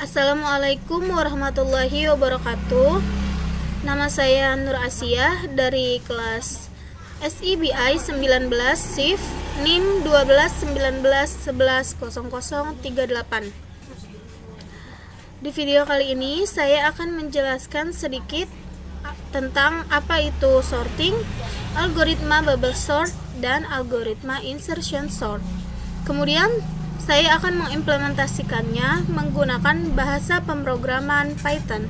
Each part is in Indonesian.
Assalamualaikum warahmatullahi wabarakatuh. Nama saya Nur Asia dari kelas SIBI 19 SIF NIM 1219110038. Di video kali ini saya akan menjelaskan sedikit tentang apa itu sorting, algoritma bubble sort, dan algoritma insertion sort. Kemudian saya akan mengimplementasikannya menggunakan bahasa pemrograman Python.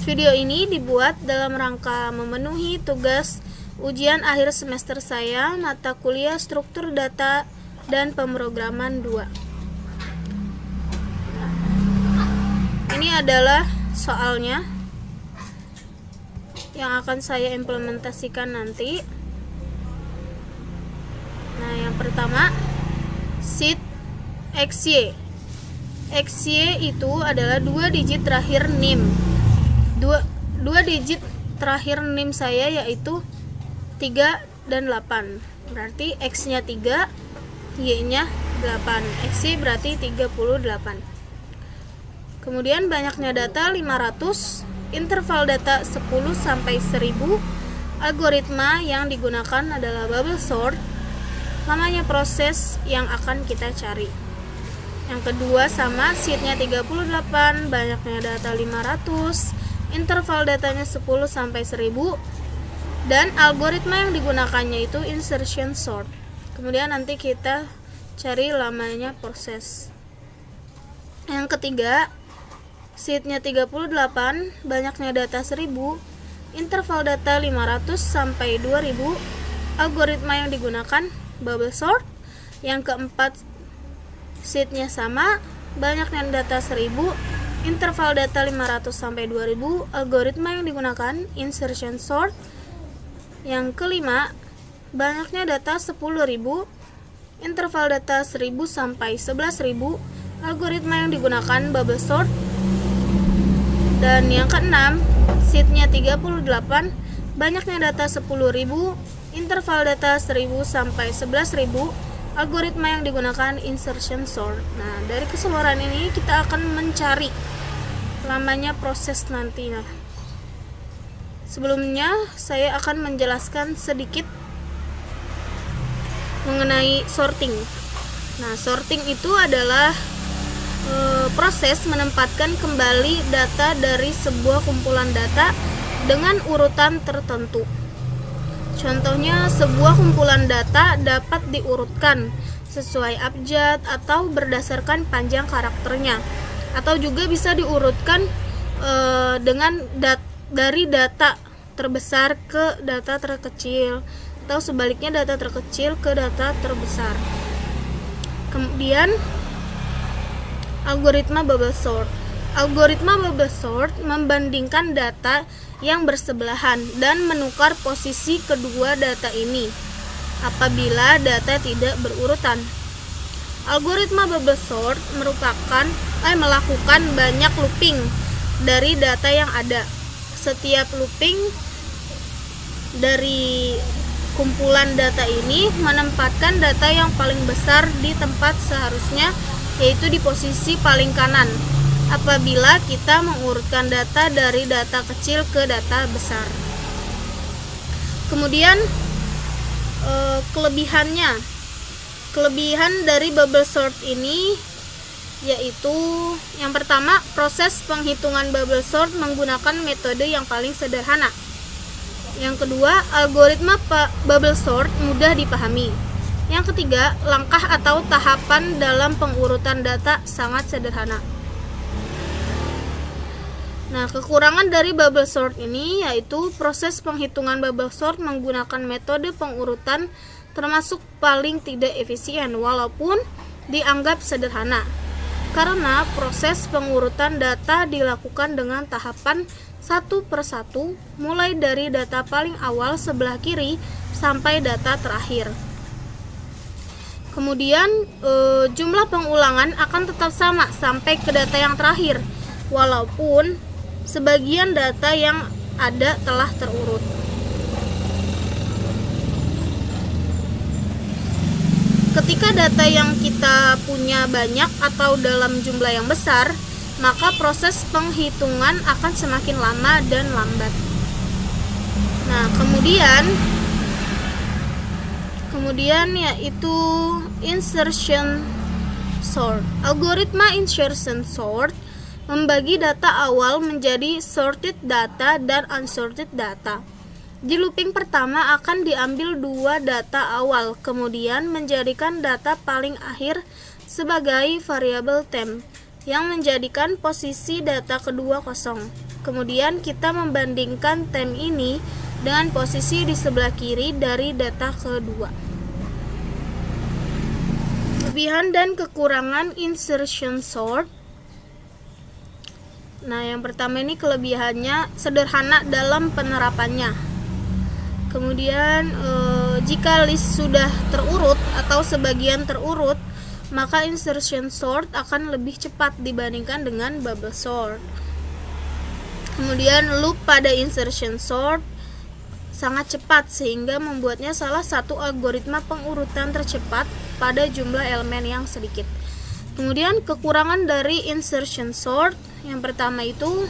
Video ini dibuat dalam rangka memenuhi tugas ujian akhir semester saya mata kuliah struktur data dan pemrograman 2. Ini adalah soalnya yang akan saya implementasikan nanti. Nah, yang pertama, sheet XY. XY itu adalah 2 digit terakhir NIM. 2 digit terakhir NIM saya yaitu 3 dan 8. Berarti X-nya 3, Y-nya 8. XY berarti 38. Kemudian banyaknya data 500, interval data 10 sampai 1000. Algoritma yang digunakan adalah bubble sort. Lamanya proses yang akan kita cari. Yang kedua sama, sheetnya 38, banyaknya data 500, interval datanya 10 sampai 1000, dan algoritma yang digunakannya itu insertion sort. Kemudian nanti kita cari lamanya proses. Yang ketiga, sheetnya 38, banyaknya data 1000, interval data 500 sampai 2000, algoritma yang digunakan bubble sort. Yang keempat, sheetnya sama, banyaknya data 1000, interval data 500 sampai 2000, algoritma yang digunakan insertion sort. Yang kelima, banyaknya data 10.000, interval data 1000 sampai 11.000, algoritma yang digunakan bubble sort. Dan yang keenam, sheetnya 38, banyaknya data 10.000, interval data 1000 sampai 11.000, algoritma yang digunakan insertion sort. Nah, dari keseluruhan ini kita akan mencari lamanya proses nantinya. Sebelumnya saya akan menjelaskan sedikit mengenai sorting. Nah, sorting itu adalah proses menempatkan kembali data dari sebuah kumpulan data dengan urutan tertentu. Contohnya, sebuah kumpulan data dapat diurutkan sesuai abjad atau berdasarkan panjang karakternya, atau juga bisa diurutkan dengan dari data terbesar ke data terkecil, atau sebaliknya data terkecil ke data terbesar. Kemudian algoritma bubble sort. Algoritma bubble sort membandingkan data yang bersebelahan dan menukar posisi kedua data ini apabila data tidak berurutan. Algoritma bubble sort melakukan banyak looping dari data yang ada. Setiap looping dari kumpulan data ini menempatkan data yang paling besar di tempat seharusnya, yaitu di posisi paling kanan apabila kita mengurutkan data dari data kecil ke data besar. Kemudian kelebihan dari bubble sort ini yaitu yang pertama, proses penghitungan bubble sort menggunakan metode yang paling sederhana. Yang kedua, algoritma bubble sort mudah dipahami. Yang ketiga, langkah atau tahapan dalam pengurutan data sangat sederhana. Nah, kekurangan dari bubble sort ini yaitu proses penghitungan bubble sort menggunakan metode pengurutan termasuk paling tidak efisien walaupun dianggap sederhana. Karena proses pengurutan data dilakukan dengan tahapan satu persatu, mulai dari data paling awal sebelah kiri sampai data terakhir. Kemudian jumlah pengulangan akan tetap sama sampai ke data yang terakhir, walaupun sebagian data yang ada telah terurut. ketika data yang kita punya banyak atau dalam jumlah yang besar, maka proses penghitungan akan semakin lama dan lambat. Nah, kemudian yaitu insertion sort. Algoritma insertion sort membagi data awal menjadi sorted data dan unsorted data. Di looping pertama akan diambil dua data awal, kemudian menjadikan data paling akhir sebagai variabel temp, yang menjadikan posisi data kedua kosong. Kemudian kita membandingkan temp ini dengan posisi di sebelah kiri dari data kedua. Kelebihan dan kekurangan insertion sort. Nah, yang pertama ini kelebihannya sederhana dalam penerapannya. Kemudian jika list sudah terurut atau sebagian terurut, maka insertion sort akan lebih cepat dibandingkan dengan bubble sort. Kemudian loop pada insertion sort sangat cepat sehingga membuatnya salah satu algoritma pengurutan tercepat pada jumlah elemen yang sedikit. Kemudian kekurangan dari insertion sort, yang pertama itu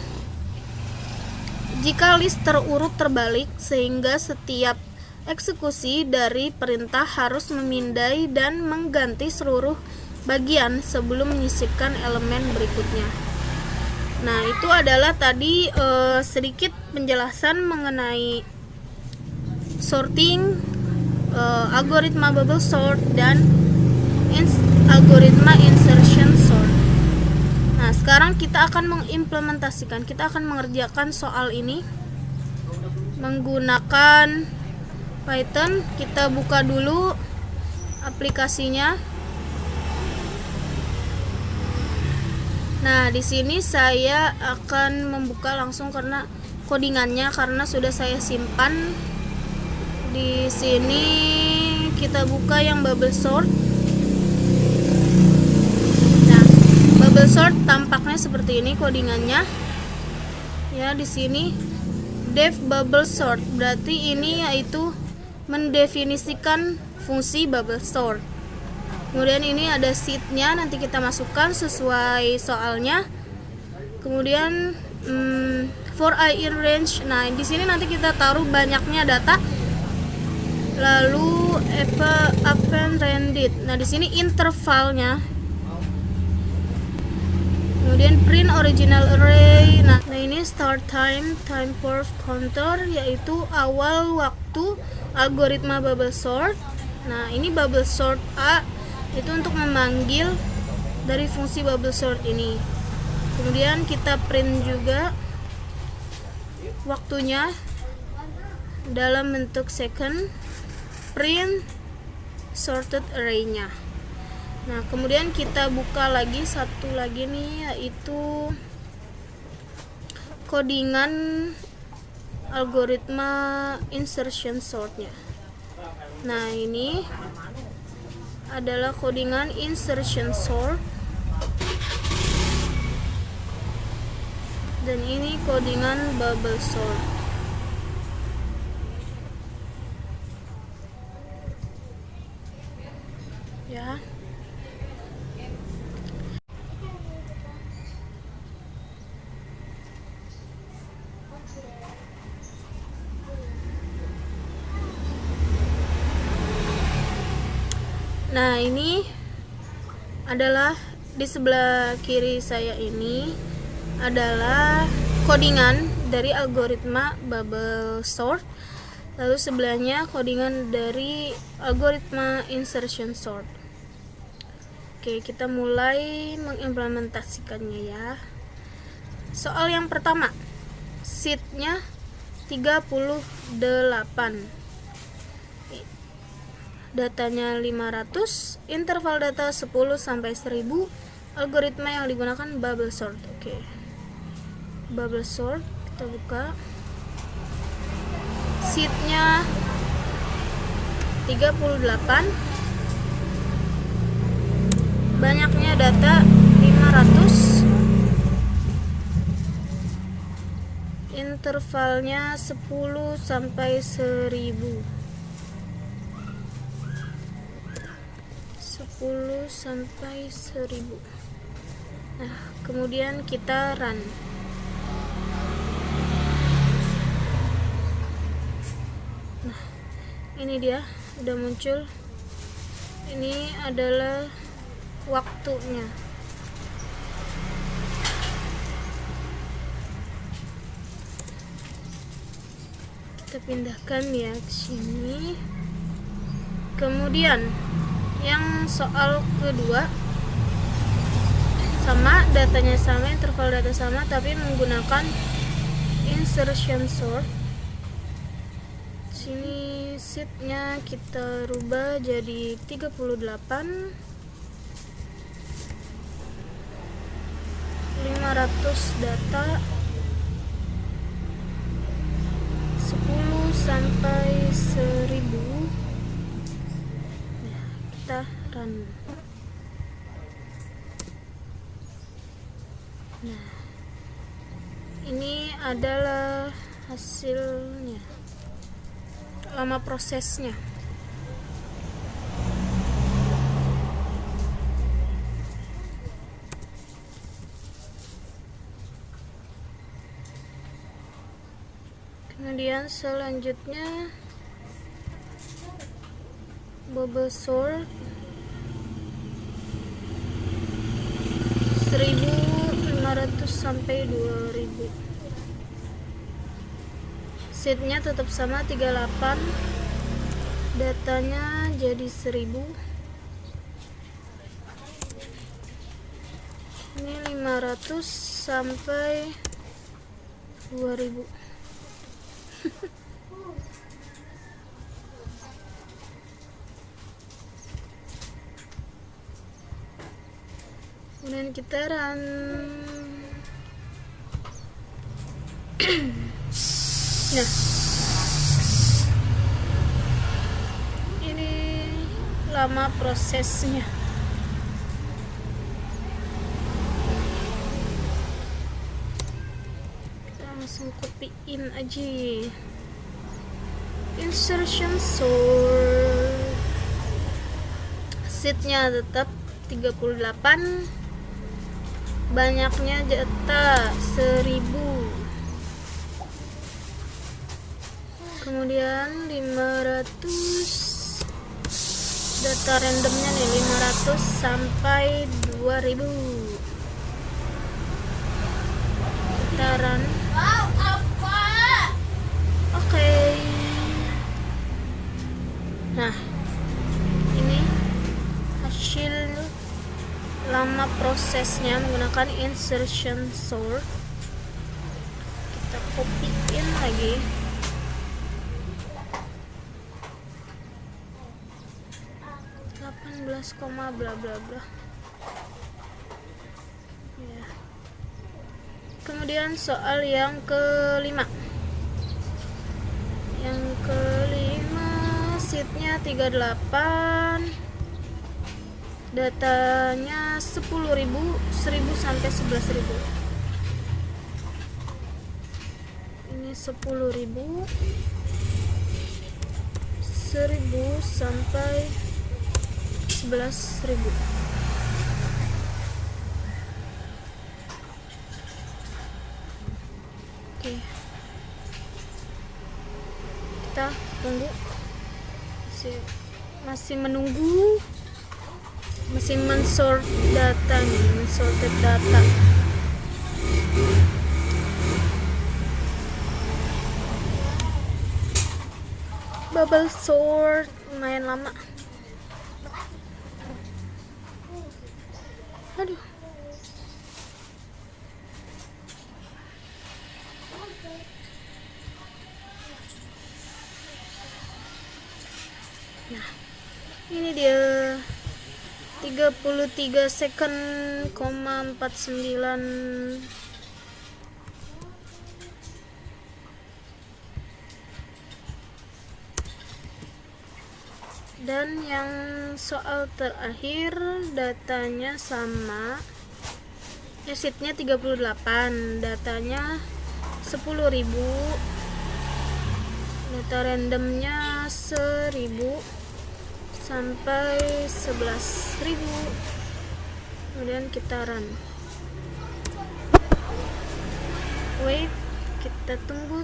jika list terurut terbalik sehingga setiap eksekusi dari perintah harus memindai dan mengganti seluruh bagian sebelum menyisipkan elemen berikutnya. Nah, itu adalah tadi sedikit penjelasan mengenai sorting, algoritma bubble sort, dan algoritma insertion sort. Nah, sekarang kita akan mengimplementasikan, kita akan mengerjakan soal ini menggunakan Python. Kita buka dulu aplikasinya. Nah, di sini saya akan membuka langsung karena codingannya, karena sudah saya simpan. Di sini kita buka yang bubble sort. Nah, bubble sort tampaknya seperti ini codingannya. Ya, di sini def bubble sort, berarti ini yaitu mendefinisikan fungsi bubble sort. Kemudian ini ada seed-nya, nanti kita masukkan sesuai soalnya. Kemudian for I in range. Nah, di sini nanti kita taruh banyaknya data. Lalu append rendit. Nah, di sini intervalnya. Kemudian print original array. Nah, ini start time for counter, yaitu awal waktu algoritma bubble sort. Nah, ini bubble sort A itu untuk memanggil dari fungsi bubble sort ini. Kemudian kita print juga waktunya dalam bentuk second, print sorted array-nya. Nah, kemudian kita buka lagi satu lagi nih, yaitu codingan algoritma insertion sort-nya. Nah, ini adalah codingan insertion sort, dan ini codingan bubble sort. Ya. Nah, ini adalah di sebelah kiri saya ini adalah codingan dari algoritma bubble sort. Lalu sebelahnya codingan dari algoritma insertion sort. Oke, kita mulai mengimplementasikannya ya. Soal yang pertama, seed-nya 38. Datanya 500, interval data 10 sampai 1000, algoritma yang digunakan bubble sort. Oke. Bubble sort, kita buka. Seed-nya 38. Banyaknya data 500. Intervalnya 10 sampai 1000. 10 sampai 1000. Nah, kemudian kita run. Nah, ini dia udah muncul. Ini adalah waktunya. Kita pindahkan ya ke sini. Kemudian yang soal kedua sama, datanya sama, interval data sama, tapi menggunakan insertion sort. Sini sheetnya kita rubah jadi 38, 500 data, 10 sampai 1000. Nah, kita run. Nah, ini adalah hasilnya, lama prosesnya. Kemudian selanjutnya bubble sort 1500 sampai 2000. Sheetnya tetap sama 38, datanya jadi 1000. Ini 500 sampai 2000. Kemudian kita run. Nah, ini lama prosesnya. Kita langsung copy-in aja. Insertion sort. Sheetnya tetap 38, banyaknya data 1000. Kemudian 500, data randomnya nih 500 sampai 2000. Kita run. Oke. Nah, ini hasil lama prosesnya menggunakan insertion sort. Kita copy in lagi. Koma bla bla bla. Ya. Kemudian soal yang kelima. Yang kelima, sheetnya 38, datanya 10.000, 1000 sampai 11.000. Ini 10.000, 1000 sampai 11.000. Oke, kita tunggu. Masih menunggu, masih mensort data nih, mensorted data. Bubble sort lumayan lama. Aduh. Nah, ini dia 33 second, 49. Dan yang soal terakhir, datanya sama, sheetnya 38, datanya 10.000, data randomnya 1000, sampai 11.000. Kemudian kita run. Wait, kita tunggu.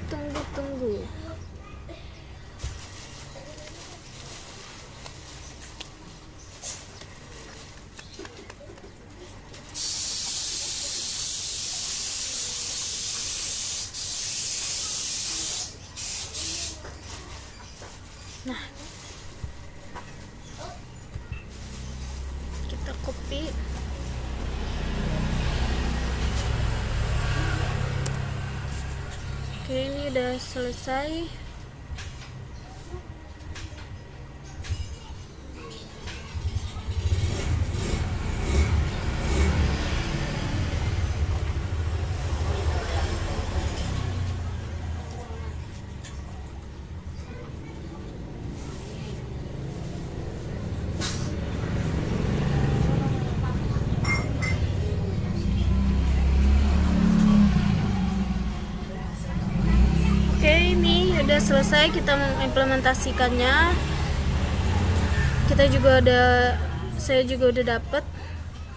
Nah, kita copy. Oke, ini udah selesai. Ini udah selesai kita mengimplementasikannya. Saya juga udah dapet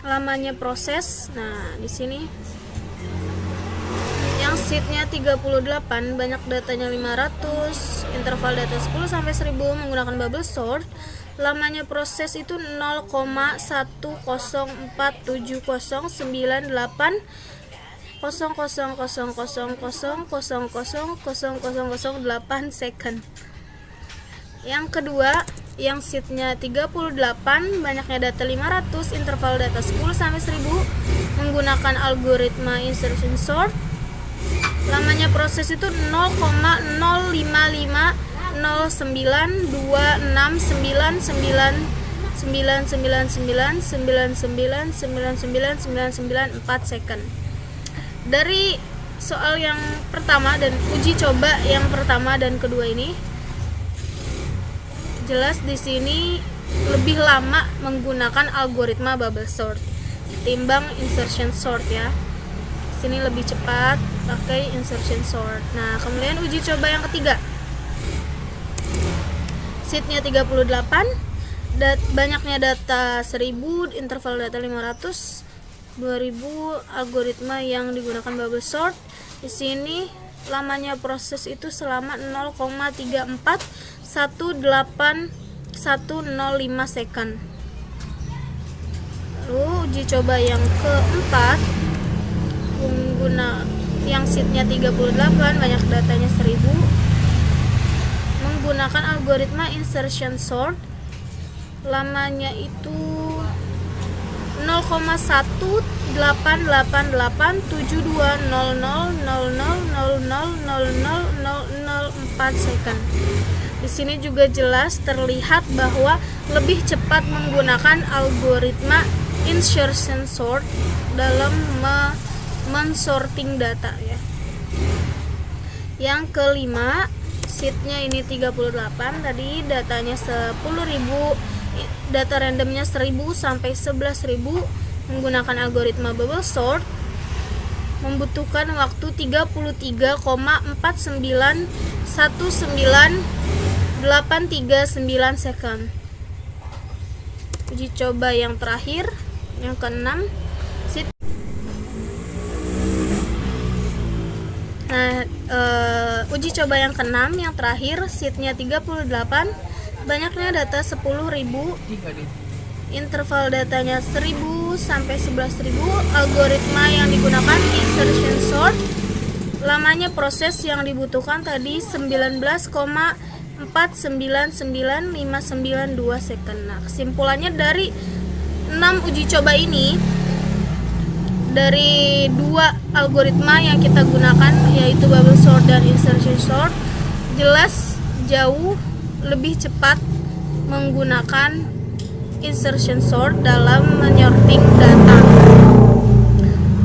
lamanya proses. Nah, di sini yang sheetnya 38, banyak datanya 500, interval data 10 sampai 1000 menggunakan bubble sort. Lamanya proses itu 0,1047098000000008 second. Yang kedua, yang sheetnya 38, banyaknya data 500, interval data 10 sampai 1000 menggunakan algoritma insertion sort. Lamanya proses itu 0,050992999999999999 second. Dari soal yang pertama dan uji coba yang pertama dan kedua ini, jelas di sini lebih lama menggunakan algoritma bubble sort timbang insertion sort ya. Di sini lebih cepat pakai insertion sort. Nah, kemudian uji coba yang ketiga. Sheetnya 38, banyaknya data 1000, interval data 500, 2000, algoritma yang digunakan bubble sort. Di sini lamanya proses itu selama 0,3418105 second. Lalu uji coba yang keempat, pengguna yang sheetnya 38, banyak datanya 1000, menggunakan algoritma insertion sort. Lamanya itu 0,188720000000004 second. Di sini juga jelas terlihat bahwa lebih cepat menggunakan algoritma insertion sort dalam mensorting data ya. Yang kelima, sheetnya ini 38, tadi datanya 10.000, data randomnya 1000 sampai 11.000 menggunakan algoritma bubble sort, membutuhkan waktu 33,49198339 second. Uji coba yang terakhir, yang keenam, uji coba yang keenam, yang terakhir, sheetnya 38, banyaknya data 10.000, interval datanya 1000 sampai 11.000, algoritma yang digunakan insertion sort. Lamanya proses yang dibutuhkan tadi 19,4999592 second. Nah, kesimpulannya dari 6 uji coba ini, dari 2 algoritma yang kita gunakan yaitu bubble sort dan insertion sort, jelas jauh lebih cepat menggunakan insertion sort dalam menyorting data.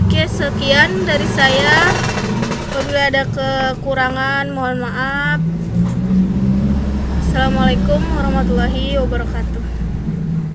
Oke, sekian dari saya. Apabila ada kekurangan, mohon maaf. Assalamualaikum warahmatullahi wabarakatuh.